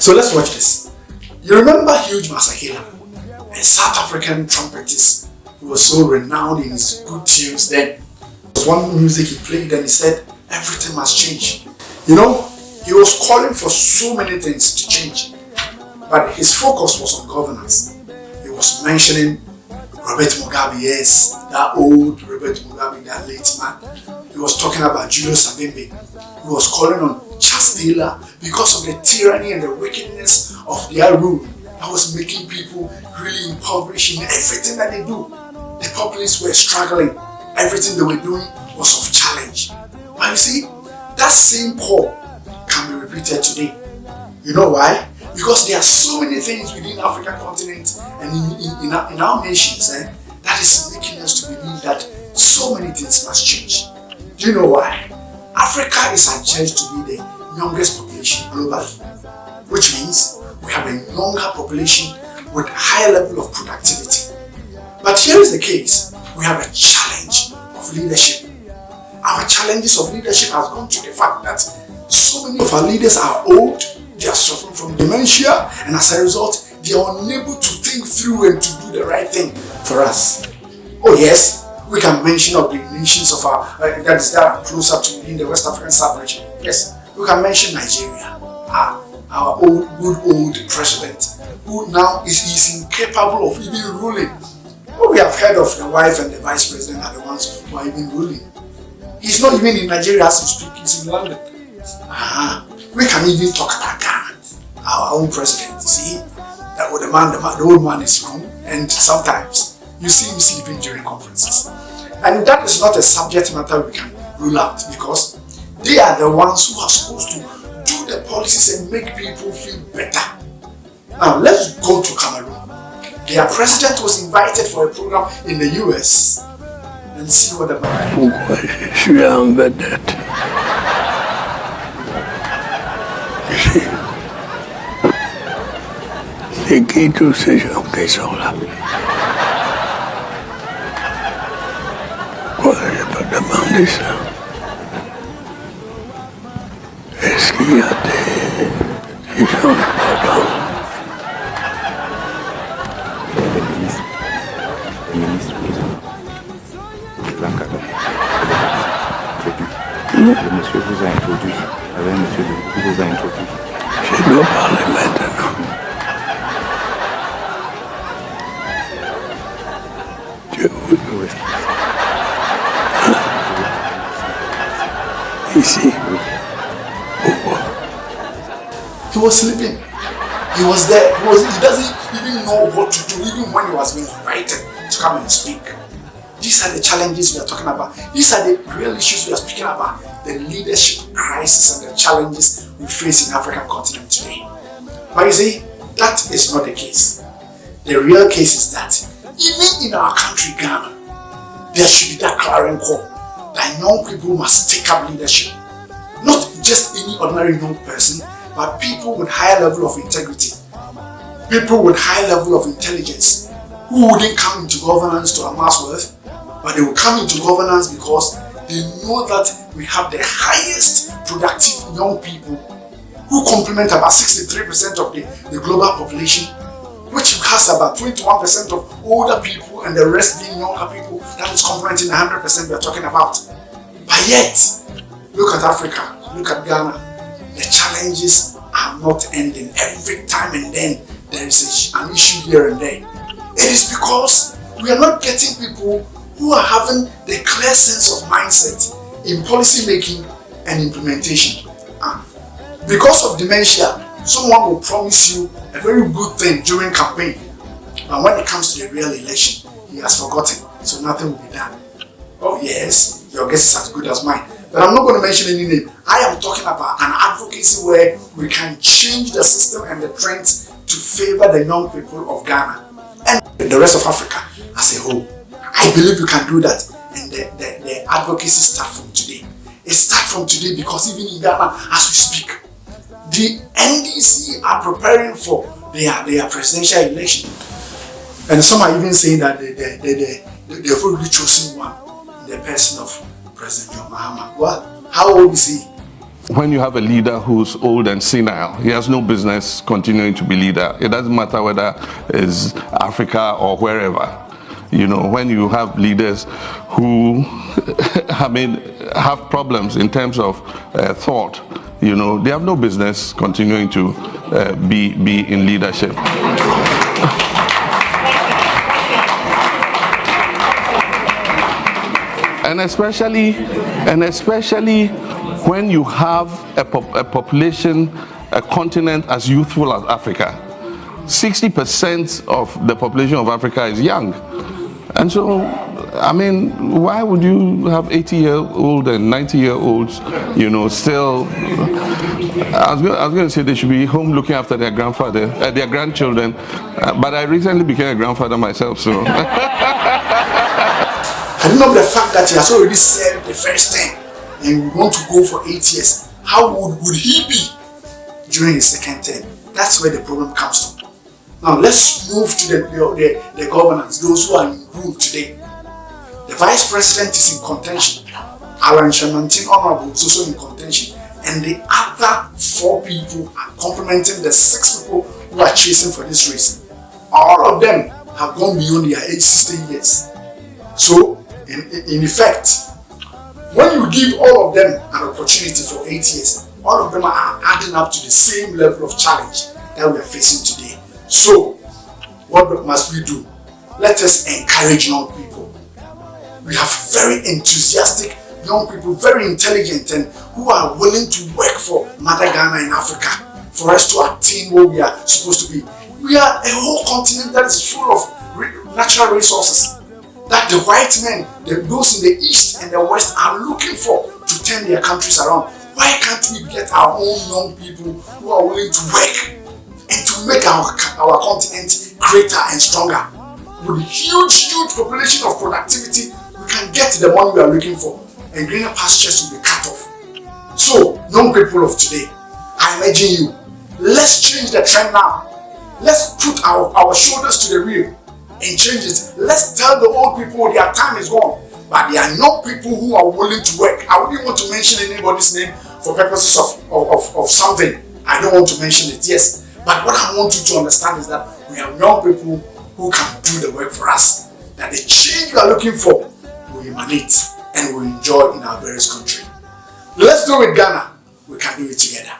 So let's watch this. You remember Hugh Masakela, a South African trumpetist who was so renowned in his good tunes then. There was one music he played and he said, everything must change. You know, he was calling for so many things to change, but his focus was on governance. He was mentioning Robert Mugabe, yes, that old Robert Mugabe, that late man. He was talking about Julius Savimbi. He was calling on Charles Taylor because of the tyranny and the wickedness of their rule that was making people really impoverished in everything that they do. The populace were struggling. Everything they were doing was of challenge. But you see, that same call can be repeated today. You know why? Because there are so many things within the African continent and in our nations that is making us to believe that so many things must change. Do you know why? Africa is adjudged to be the youngest population globally, which means we have a younger population with higher level of productivity. But here is the case, we have a challenge of leadership. Our challenges of leadership has gone to the fact that so many of our leaders are old, they are suffering from dementia, and as a result, they are unable to think through and to do the right thing for us. Oh yes, we can mention of the nations of our that are closer to in the West African sub-region. Yes, we can mention Nigeria, our good old president, who now is incapable of even ruling. Well, we have heard of the wife and the vice president are the ones who are even ruling. He's not even in Nigeria as we speak, he's in London. We can even talk about Ghana, our own president. You see, the old man is home, and sometimes you see him sleeping during conferences. And that is not a subject matter we can rule out, because they are the ones who are supposed to do the policies and make people feel better. Now let's go to Cameroon. Their president was invited for a program in the US and see what the Pourquoi je suis en vedette? C'est qui tous ces gens qui sont là? Pourquoi je peux demander ça? Est-ce qu'il y a des gens importants? Le monsieur vous a introduit. Avec monsieur qui vous a introduit. Je dois parler maintenant. Ici. Pourquoi? He was sleeping. He was there. He doesn't even know what to do, even when he was being invited to come and speak. These are the challenges we are talking about. These are the real issues we are speaking about. The leadership crisis and the challenges we face in the African continent today. But you see, that is not the case. The real case is that even in our country, Ghana, there should be that clarion call that young people must take up leadership. Not just any ordinary young person, but people with higher level of integrity, people with high level of intelligence, who wouldn't come into governance to amass wealth, but they will come into governance because they know that we have the highest productive young people who complement about 63% of the global population, which has about 21% of older people and the rest being younger people. That is complementing the 100% we are talking about. But yet, look at Africa, look at Ghana. The challenges are not ending. Every time and then there is an issue here and there. It is because we are not getting people who are having the clear sense of mindset in policy making and implementation. Because of dementia, someone will promise you a very good thing during campaign, but when it comes to the real election, he has forgotten, so nothing will be done. Oh yes, your guess is as good as mine, but I'm not going to mention any name. I am talking about an advocacy where we can change the system and the trends to favor the young people of Ghana and the rest of Africa as a whole. I believe we can do that, and the advocacy starts from today. It starts from today because even in Ghana, as we speak, the NDC are preparing for their presidential election, and some are even saying that they've already chosen one in the person of President John Mahama. Well, how old is he? when you have a leader who's old and senile, he has no business continuing to be leader. It doesn't matter whether it's Africa or wherever. You know, when you have leaders who, have problems in terms of thought, you know, they have no business continuing to be in leadership. And especially when you have a population, a continent as youthful as Africa. 60% of the population of Africa is young. And so, I mean, why would you have 80-year-old and 90-year-olds, you know, still... I was going to say they should be home looking after their grandfather, their grandchildren, but I recently became a grandfather myself, so... I remember the fact that he has already served the first term and we want to go for 8 years. How would he be during his second term? That's where the problem comes from. Now let's move to the governance, those who are in room today. The vice president is in contention. Alan Shamantin Honorable is also in contention. And the other 4 people are complementing the 6 people who are chasing for this race. All of them have gone beyond their age 60 years. So, in effect, when you give all of them an opportunity for 8 years, all of them are adding up to the same level of challenge that we are facing today. So, what must we do? Let us encourage young people. We have very enthusiastic young people, very intelligent, and who are willing to work for Mother Ghana in Africa for us to attain what we are supposed to be. We are a whole continent that is full of natural resources that the white men, those in the east and the west, are looking for to turn their countries around. Why can't we get our own young people who are willing to work and to make our continent greater and stronger? With huge population of productivity, we can get the money we are looking for, and greener pastures will be cut off. So, young people of today, I imagine you, let's change the trend now. Let's put our shoulders to the wheel and change it. Let's tell the old people their time is gone, but there are young people who are willing to work. I wouldn't want to mention anybody's name for purposes of something. I don't want to mention it, yes. But what I want you to understand is that we have young people who can do the work for us. That the change we are looking for will emanate and will enjoy in our various country. Let's do it, Ghana. We can do it together.